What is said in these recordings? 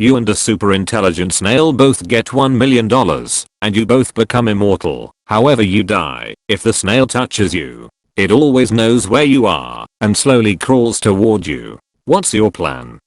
You and a super intelligent snail both get $1 million, and you both become immortal. However you die, if the snail touches you, it always knows where you are and slowly crawls toward you. What's your plan?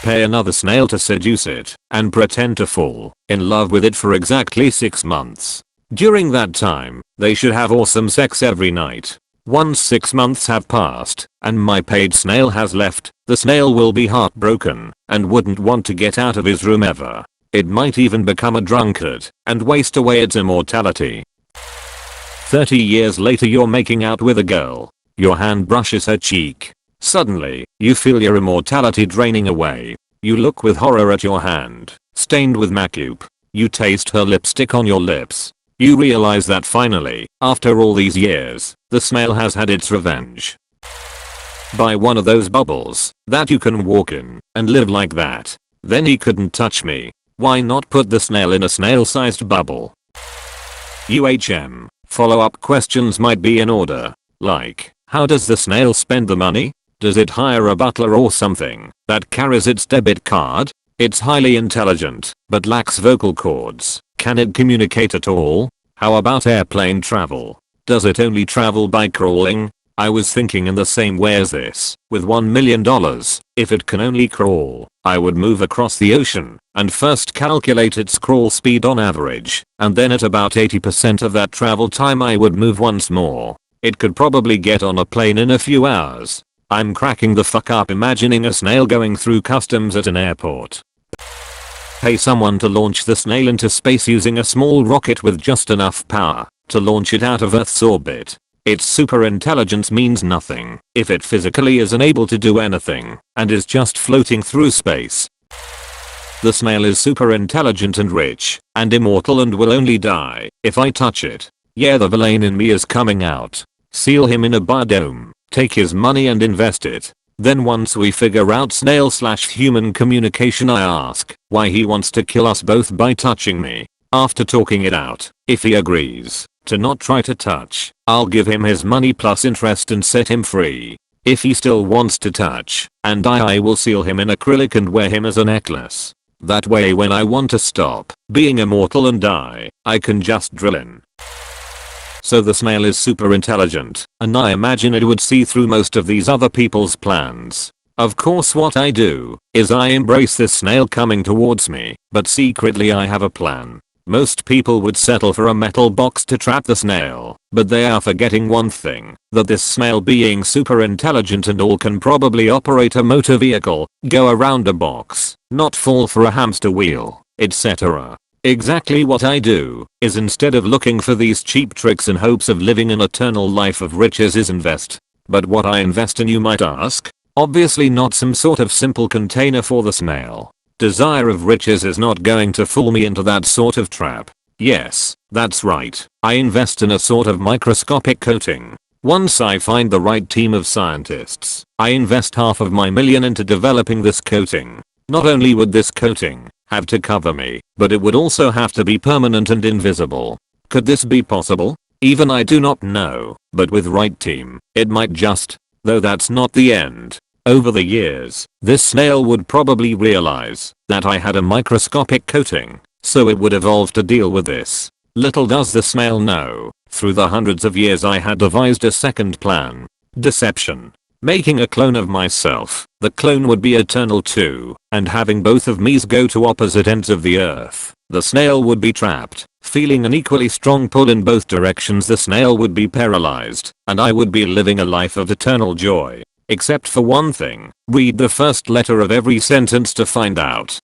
Pay another snail to seduce it and pretend to fall in love with it for exactly 6 months. During that time, they should have awesome sex every night. Once 6 months have passed and my paid snail has left, the snail will be heartbroken and wouldn't want to get out of his room ever. It might even become a drunkard and waste away its immortality. 30 years later, you're making out with a girl. Your hand brushes her cheek. Suddenly, you feel your immortality draining away. You look with horror at your hand, stained with MacLeod. You taste her lipstick on your lips. You realize that finally, after all these years, the snail has had its revenge. Buy one of those bubbles that you can walk in and live like that. Then he couldn't touch me. Why not put the snail in a snail-sized bubble? Follow-up questions might be in order. Like, how does the snail spend the money? Does it hire a butler or something that carries its debit card? It's highly intelligent, but lacks vocal cords. Can it communicate at all? How about airplane travel? Does it only travel by crawling? I was thinking in the same way as this. With $1 million, if it can only crawl, I would move across the ocean and first calculate its crawl speed on average, and then at about 80% of that travel time I would move once more. It could probably get on a plane in a few hours. I'm cracking the fuck up imagining a snail going through customs at an airport. Pay someone to launch the snail into space using a small rocket with just enough power to launch it out of Earth's orbit. Its super intelligence means nothing if it physically is unable to do anything and is just floating through space. The snail is super intelligent and rich and immortal and will only die if I touch it. Yeah, the villain in me is coming out. Seal him in a biodome, take his money and invest it. Then once we figure out snail/human communication, I ask why he wants to kill us both by touching me. After talking it out, if he agrees to not try to touch, I'll give him his money plus interest and set him free. If he still wants to touch and die, I will seal him in acrylic and wear him as a necklace. That way when I want to stop being immortal and die, I can just drill in. So the snail is super intelligent, and I imagine it would see through most of these other people's plans. Of course what I do is I embrace this snail coming towards me, but secretly I have a plan. Most people would settle for a metal box to trap the snail, but they are forgetting one thing, that this snail being super intelligent and all can probably operate a motor vehicle, go around a box, not fall for a hamster wheel, etc. Exactly what I do is instead of looking for these cheap tricks in hopes of living an eternal life of riches is invest. But what I invest in, you might ask? Obviously not some sort of simple container for the snail. Desire of riches is not going to fool me into that sort of trap. Yes, that's right. I invest in a sort of microscopic coating. Once I find the right team of scientists, I invest half of my million into developing this coating. Not only would this coating have to cover me, but it would also have to be permanent and invisible. Could this be possible? Even I do not know, but with right team, it might just. Though that's not the end. Over the years, this snail would probably realize that I had a microscopic coating, so it would evolve to deal with this. Little does the snail know, through the hundreds of years I had devised a second plan. Deception. Making a clone of myself. The clone would be eternal too, and having both of me's go to opposite ends of the earth. The snail would be trapped, feeling an equally strong pull in both directions. The snail would be paralyzed, and I would be living a life of eternal joy. Except for one thing, read the first letter of every sentence to find out.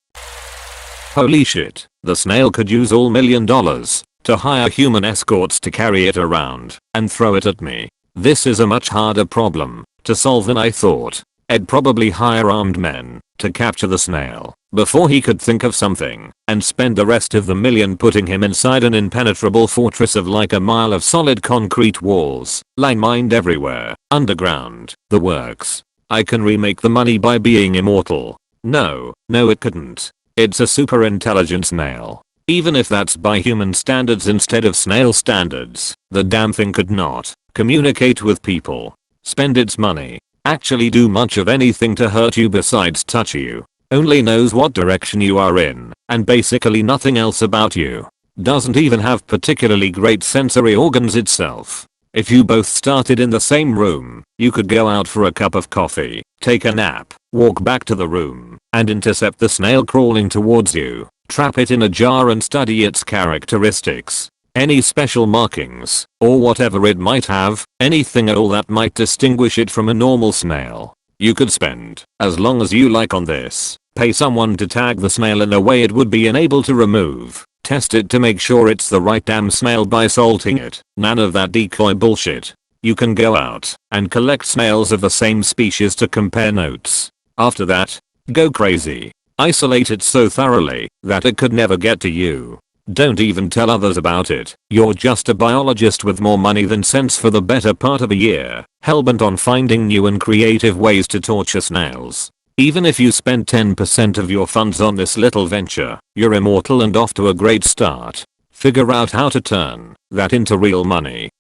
Holy shit, the snail could use all $1 million to hire human escorts to carry it around and throw it at me. This is a much harder problem to solve than I thought. I'd probably hire armed men to capture the snail before he could think of something and spend the rest of the million putting him inside an impenetrable fortress of like a mile of solid concrete walls, landmined everywhere, underground, the works. I can remake the money by being immortal. No, it couldn't. It's a super intelligent snail. Even if that's by human standards instead of snail standards, the damn thing could not communicate with people, spend its money, actually do much of anything to hurt you besides touch you. only knows what direction you are in, and basically nothing else about you. Doesn't even have particularly great sensory organs itself. If you both started in the same room, you could go out for a cup of coffee, take a nap, walk back to the room, and intercept the snail crawling towards you, trap it in a jar and study its characteristics. Any special markings, or whatever it might have, anything at all that might distinguish it from a normal snail. You could spend as long as you like on this, pay someone to tag the snail in a way it would be unable to remove, test it to make sure it's the right damn snail by salting it, none of that decoy bullshit. You can go out and collect snails of the same species to compare notes. After that, go crazy. Isolate it so thoroughly that it could never get to you. Don't even tell others about it. You're just a biologist with more money than sense for the better part of a year, hellbent on finding new and creative ways to torture snails. Even if you spend 10% of your funds on this little venture, you're immortal and off to a great start. Figure out how to turn that into real money.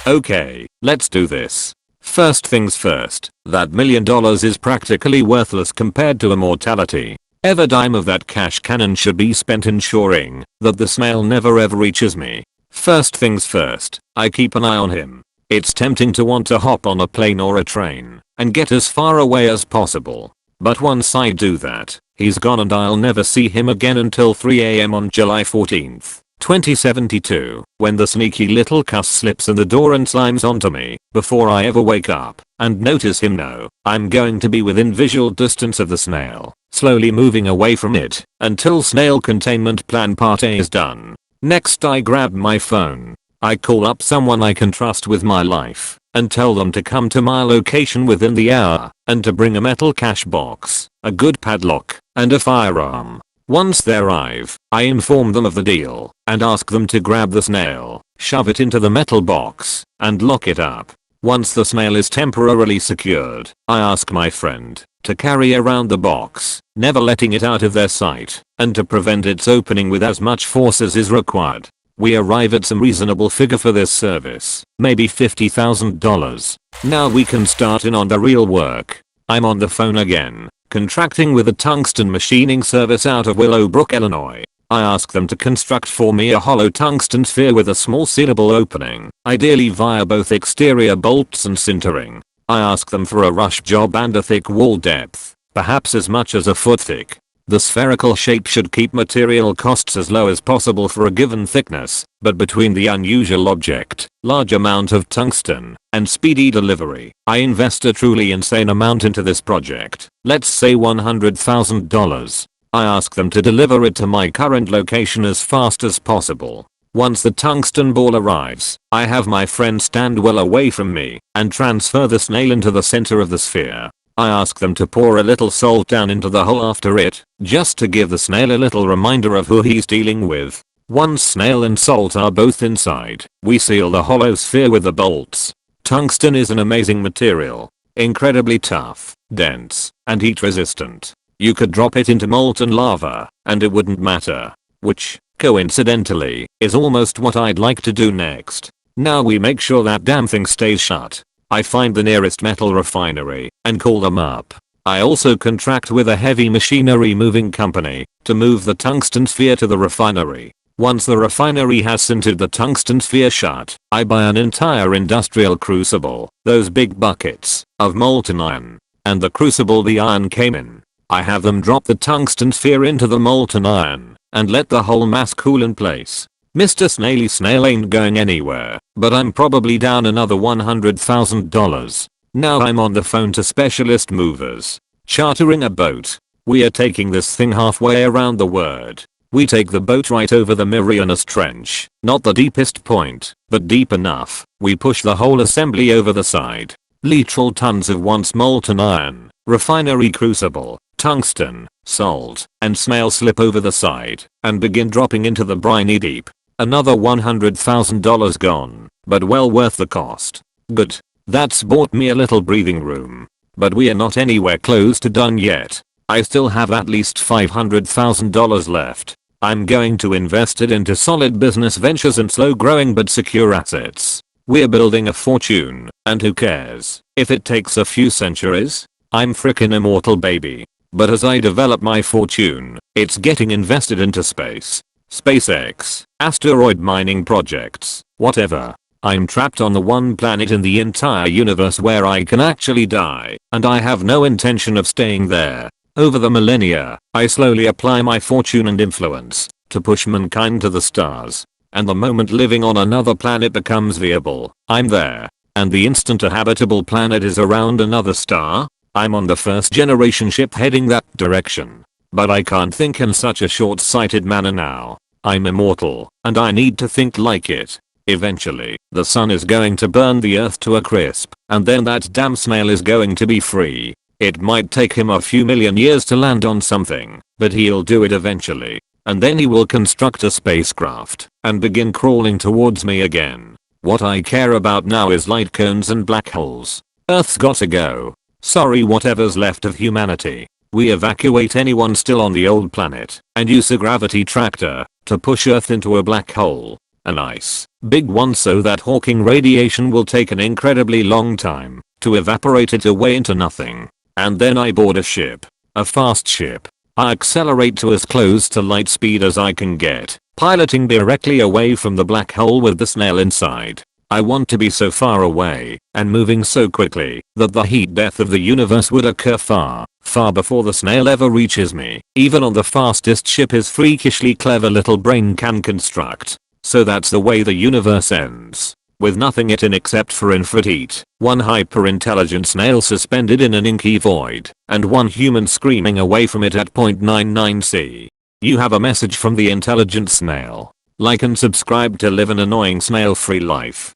Okay, let's do this. First things first, that $1 million is practically worthless compared to immortality. Every dime of that cash cannon should be spent ensuring that the snail never ever reaches me. First things first, I keep an eye on him. It's tempting to want to hop on a plane or a train and get as far away as possible. But once I do that, he's gone and I'll never see him again until 3 AM on July 14th, 2072, when the sneaky little cuss slips in the door and slimes onto me before I ever wake up and notice him. No, I'm going to be within visual distance of the snail, slowly moving away from it until snail containment plan part A is done. Next I grab my phone. I call up someone I can trust with my life and tell them to come to my location within the hour and to bring a metal cash box, a good padlock, and a firearm. Once they arrive, I inform them of the deal and ask them to grab the snail, shove it into the metal box, and lock it up. Once the snail is temporarily secured, I ask my friend to carry around the box, never letting it out of their sight, and to prevent its opening with as much force as is required. We arrive at some reasonable figure for this service, maybe $50,000. Now we can start in on the real work. I'm on the phone again, contracting with a tungsten machining service out of Willowbrook, Illinois. I ask them to construct for me a hollow tungsten sphere with a small sealable opening, ideally via both exterior bolts and sintering. I ask them for a rush job and a thick wall depth, perhaps as much as a foot thick. The spherical shape should keep material costs as low as possible for a given thickness, but between the unusual object, large amount of tungsten, and speedy delivery, I invest a truly insane amount into this project, let's say $100,000. I ask them to deliver it to my current location as fast as possible. Once the tungsten ball arrives, I have my friend stand well away from me and transfer the snail into the center of the sphere. I ask them to pour a little salt down into the hole after it, just to give the snail a little reminder of who he's dealing with. Once snail and salt are both inside, we seal the hollow sphere with the bolts. Tungsten is an amazing material, incredibly tough, dense, and heat resistant. You could drop it into molten lava, and it wouldn't matter. Which, coincidentally, is almost what I'd like to do next. Now we make sure that damn thing stays shut. I find the nearest metal refinery and call them up. I also contract with a heavy machinery moving company to move the tungsten sphere to the refinery. Once the refinery has sintered the tungsten sphere shut, I buy an entire industrial crucible, those big buckets, of molten iron, and the crucible the iron came in. I have them drop the tungsten sphere into the molten iron and let the whole mass cool in place. Mr. Snaily Snail ain't going anywhere, but I'm probably down another $100,000. Now I'm on the phone to specialist movers, chartering a boat. We are taking this thing halfway around the world. We take the boat right over the Marianas Trench, not the deepest point, but deep enough. We push the whole assembly over the side. Literal tons of once molten iron, refinery crucible, tungsten, salt, and snail slip over the side and begin dropping into the briny deep. Another $100,000 gone, but well worth the cost. Good. That's bought me a little breathing room. But we are not anywhere close to done yet. I still have at least $500,000 left. I'm going to invest it into solid business ventures and slow growing but secure assets. We're building a fortune, and who cares if it takes a few centuries? I'm frickin' immortal, baby. But as I develop my fortune, it's getting invested into space. SpaceX, asteroid mining projects, whatever. I'm trapped on the one planet in the entire universe where I can actually die, and I have no intention of staying there. Over the millennia, I slowly apply my fortune and influence to push mankind to the stars. And the moment living on another planet becomes viable, I'm there. And the instant a habitable planet is around another star, I'm on the first generation ship heading that direction. But I can't think in such a short-sighted manner now. I'm immortal, and I need to think like it. Eventually, the sun is going to burn the earth to a crisp, and then that damn snail is going to be free. It might take him a few million years to land on something, but he'll do it eventually. And then he will construct a spacecraft and begin crawling towards me again. What I care about now is light cones and black holes. Earth's gotta go. Sorry whatever's left of humanity. We evacuate anyone still on the old planet and use a gravity tractor to push Earth into a black hole. A nice, big one, so that Hawking radiation will take an incredibly long time to evaporate it away into nothing. And then I board a ship. A fast ship. I accelerate to as close to light speed as I can get, piloting directly away from the black hole with the snail inside. I want to be so far away and moving so quickly that the heat death of the universe would occur far, far before the snail ever reaches me. Even on the fastest ship his freakishly clever little brain can construct. So that's the way the universe ends. With nothing in except for infinite heat, one hyper-intelligent snail suspended in an inky void, and one human screaming away from it at 0.99c. You have a message from the intelligent snail. Like and subscribe to live an annoying snail-free life.